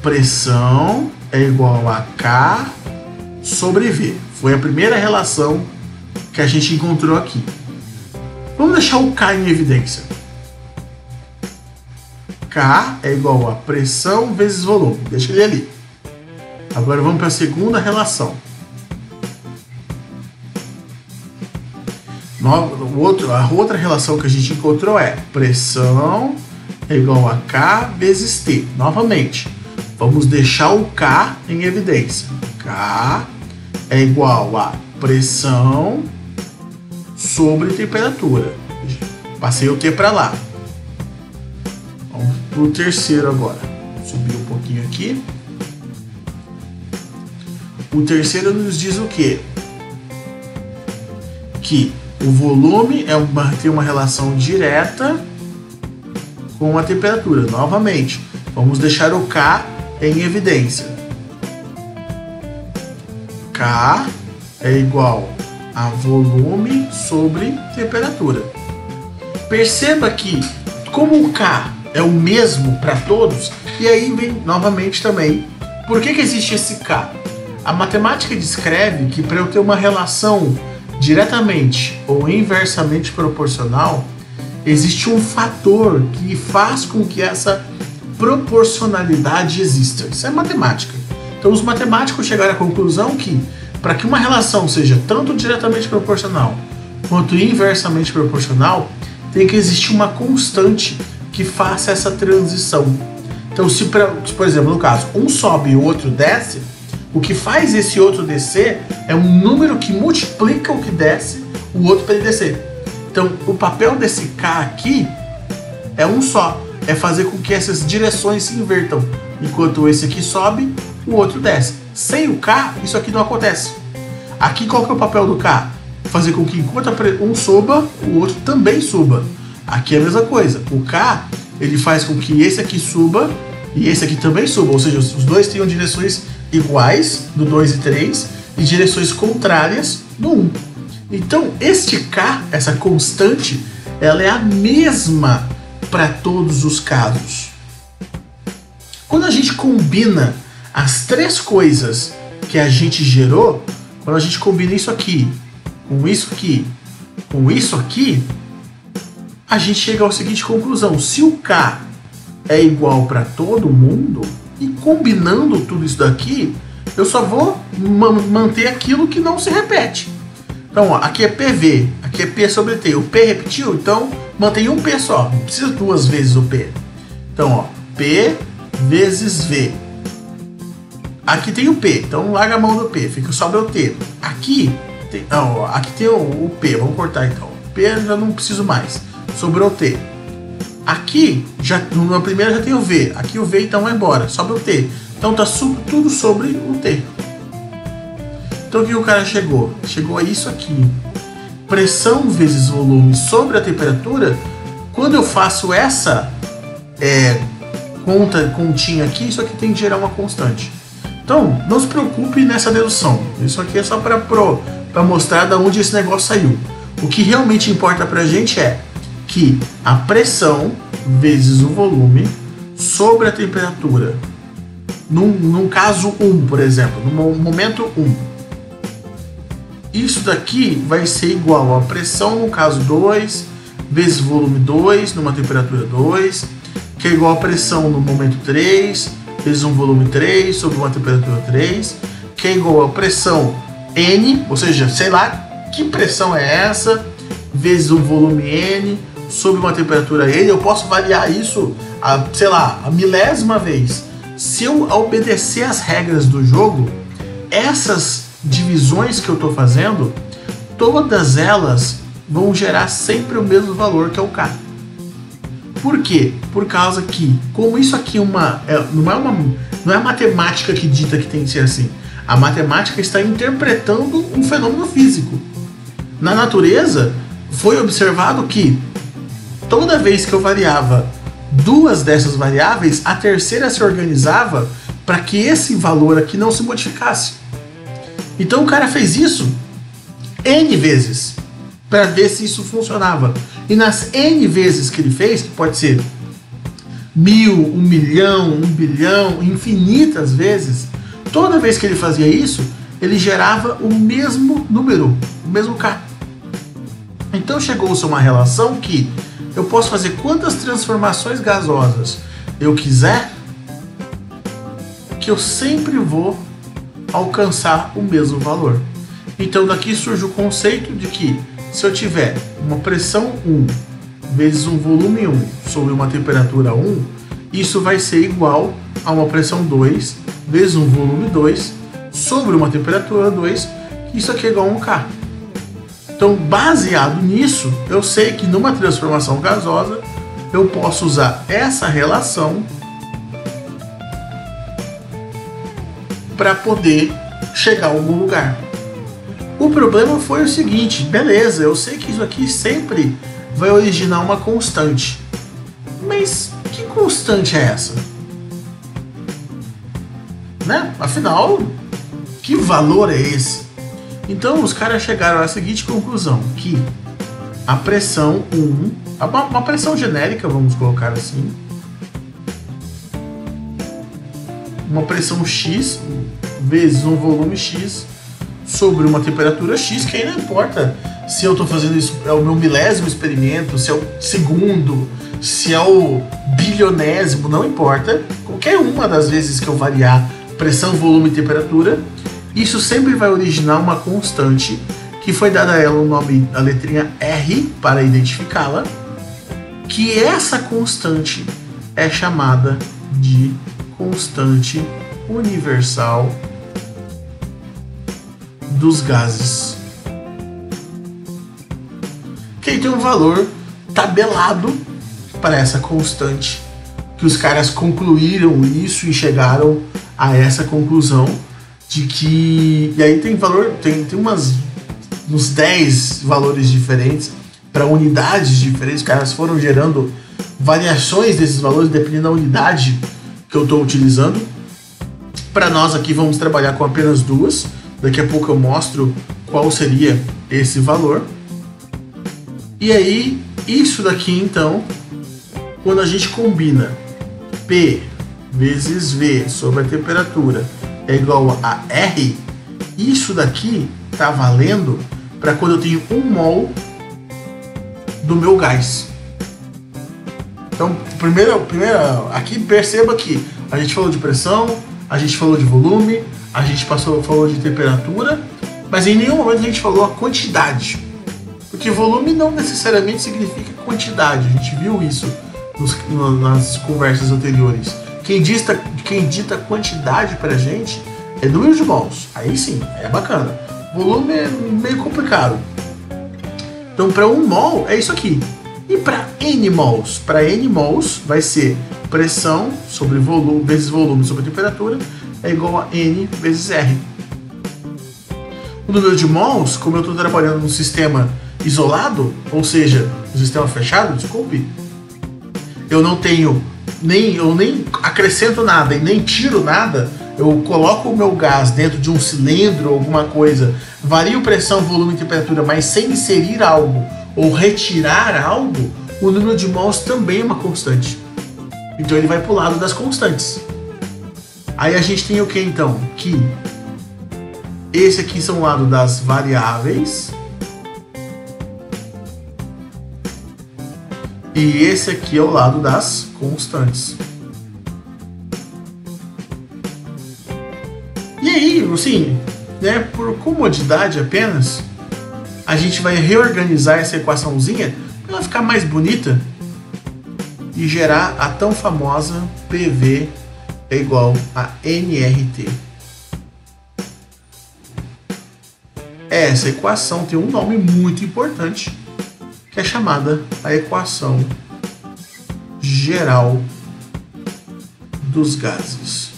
pressão é igual a K sobre V. Foi a primeira relação que a gente encontrou aqui. Vamos deixar o K em evidência. K é igual a pressão vezes volume. Deixa ele ali. Agora vamos para a segunda relação. A outra relação que a gente encontrou é pressão é igual a K vezes T. Novamente, vamos deixar o K em evidência. K é igual a pressão sobre temperatura. Passei o T para lá. Vamos para o terceiro agora. Vou subir um pouquinho aqui. O terceiro nos diz o quê? Que o volume tem uma relação direta com a temperatura. Novamente, vamos deixar o K em evidência. K é igual a volume sobre temperatura. Perceba que, como o K é o mesmo para todos, e aí vem novamente também, por que existe esse K? A matemática descreve que para eu ter uma relação diretamente ou inversamente proporcional, existe um fator que faz com que essa proporcionalidade exista. Isso é matemática. Então os matemáticos chegaram à conclusão que para que uma relação seja tanto diretamente proporcional quanto inversamente proporcional, tem que existir uma constante que faça essa transição. Então se, por exemplo, no caso, um sobe e o outro desce, o que faz esse outro descer é um número que multiplica o que desce, o outro para ele descer. Então, o papel desse K aqui é um só. É fazer com que essas direções se invertam. Enquanto esse aqui sobe, o outro desce. Sem o K, isso aqui não acontece. Aqui, qual que é o papel do K? Fazer com que enquanto um suba, o outro também suba. Aqui é a mesma coisa. O K, ele faz com que esse aqui suba e esse aqui também suba. Ou seja, os dois tenham direções iguais, do 2 e 3, e direções contrárias no 1. Então, este K, essa constante, ela é a mesma para todos os casos. Quando a gente combina as três coisas que a gente gerou, quando a gente combina isso aqui, com isso aqui, com isso aqui, a gente chega à seguinte conclusão: se o K é igual para todo mundo, e combinando tudo isso daqui, eu só vou manter aquilo que não se repete. Então, ó, aqui é PV, aqui é P sobre T. O P repetiu, então mantém um P só. Não precisa duas vezes o P. Então, ó, P vezes V. Aqui tem o P, então larga a mão do P, fica só o T. Aqui tem, não, ó, aqui tem o P, vamos cortar então. P eu já não preciso mais, sobrou o T. Aqui, na primeira já tem o V. Aqui o V então vai embora, sobe o T. Então tá tudo sobre o T. Então o que o cara chegou? Chegou a isso aqui. Pressão vezes volume sobre a temperatura. Quando eu faço essa continha aqui, isso aqui tem que gerar uma constante. Então, não se preocupe nessa dedução. Isso aqui é só para mostrar de onde esse negócio saiu. O que realmente importa pra gente é que a pressão vezes o volume sobre a temperatura, num caso 1, por exemplo, no momento 1, isso daqui vai ser igual a pressão no caso 2 vezes volume 2 numa temperatura 2, que é igual a pressão no momento 3 vezes um volume 3 sobre uma temperatura 3, que é igual a pressão N, ou seja, sei lá que pressão é essa, vezes um volume N sobre uma temperatura N. Eu posso variar isso sei lá, a milésima vez. Se eu obedecer às regras do jogo, essas divisões que eu estou fazendo, todas elas vão gerar sempre o mesmo valor, que é o K. Por quê? Por causa que, como isso aqui não é a matemática que dita que tem que ser assim. A matemática está interpretando um fenômeno físico. Na natureza, foi observado que toda vez que eu variava duas dessas variáveis, a terceira se organizava para que esse valor aqui não se modificasse. Então o cara fez isso N vezes para ver se isso funcionava. E nas N vezes que ele fez, que pode ser 1000, 1 milhão, 1 bilhão, infinitas vezes, toda vez que ele fazia isso, ele gerava o mesmo número, o mesmo K. Então chegou-se a uma relação que eu posso fazer quantas transformações gasosas eu quiser, que eu sempre vou alcançar o mesmo valor. Então daqui surge o conceito de que se eu tiver uma pressão 1 vezes um volume 1 sobre uma temperatura 1, isso vai ser igual a uma pressão 2 vezes um volume 2 sobre uma temperatura 2, isso aqui é igual a 1K. Então, baseado nisso, eu sei que numa transformação gasosa eu posso usar essa relação para poder chegar a algum lugar. O problema foi o seguinte, beleza, eu sei que isso aqui sempre vai originar uma constante. Mas que constante é essa? Né? Afinal, que valor é esse? Então os caras chegaram à seguinte conclusão, que a pressão 1, uma pressão genérica, vamos colocar assim, uma pressão X vezes um volume X sobre uma temperatura X, que aí não importa se eu estou fazendo isso, é o meu milésimo experimento, se é o segundo, se é o bilionésimo, não importa. Qualquer uma das vezes que eu variar pressão, volume e temperatura, isso sempre vai originar uma constante que foi dada a ela o nome, a letrinha R, para identificá-la, que essa constante é chamada de constante universal dos gases. Que tem um valor tabelado para essa constante, que os caras concluíram isso e chegaram a essa conclusão de que... E aí tem valor, tem uns 10 valores diferentes para unidades diferentes. Os caras foram gerando variações desses valores dependendo da unidade que eu estou utilizando. Para nós aqui vamos trabalhar com apenas duas. Daqui a pouco eu mostro qual seria esse valor. E aí, isso daqui então, quando a gente combina P vezes V sobre a temperatura é igual a R, isso daqui está valendo para quando eu tenho 1 mol do meu gás. Então, primeiro, aqui perceba que a gente falou de pressão, a gente falou de volume, a gente falou de temperatura, mas em nenhum momento a gente falou a quantidade. Porque volume não necessariamente significa quantidade, a gente viu isso nas conversas anteriores. Quem dita quantidade pra gente é número de mols, aí sim, é bacana. Volume é meio complicado. Então para 1 mol é isso aqui. E para N mols? Para N mols vai ser pressão sobre volume vezes volume sobre temperatura é igual a N vezes R. O número de mols, como eu estou trabalhando num sistema isolado, ou seja, um sistema fechado, desculpe, eu nem acrescento nada e nem tiro nada, eu coloco o meu gás dentro de um cilindro ou alguma coisa, vario pressão, volume e temperatura, mas sem inserir algo ou retirar algo, o número de mols também é uma constante. Então ele vai para o lado das constantes. Aí a gente tem o que então? Que esse aqui são o lado das variáveis e esse aqui é o lado das constantes. E aí, assim, né, por comodidade apenas, a gente vai reorganizar essa equaçãozinha para ela ficar mais bonita e gerar a tão famosa PV é igual a nRT. Essa equação tem um nome muito importante, que é chamada a equação geral dos gases.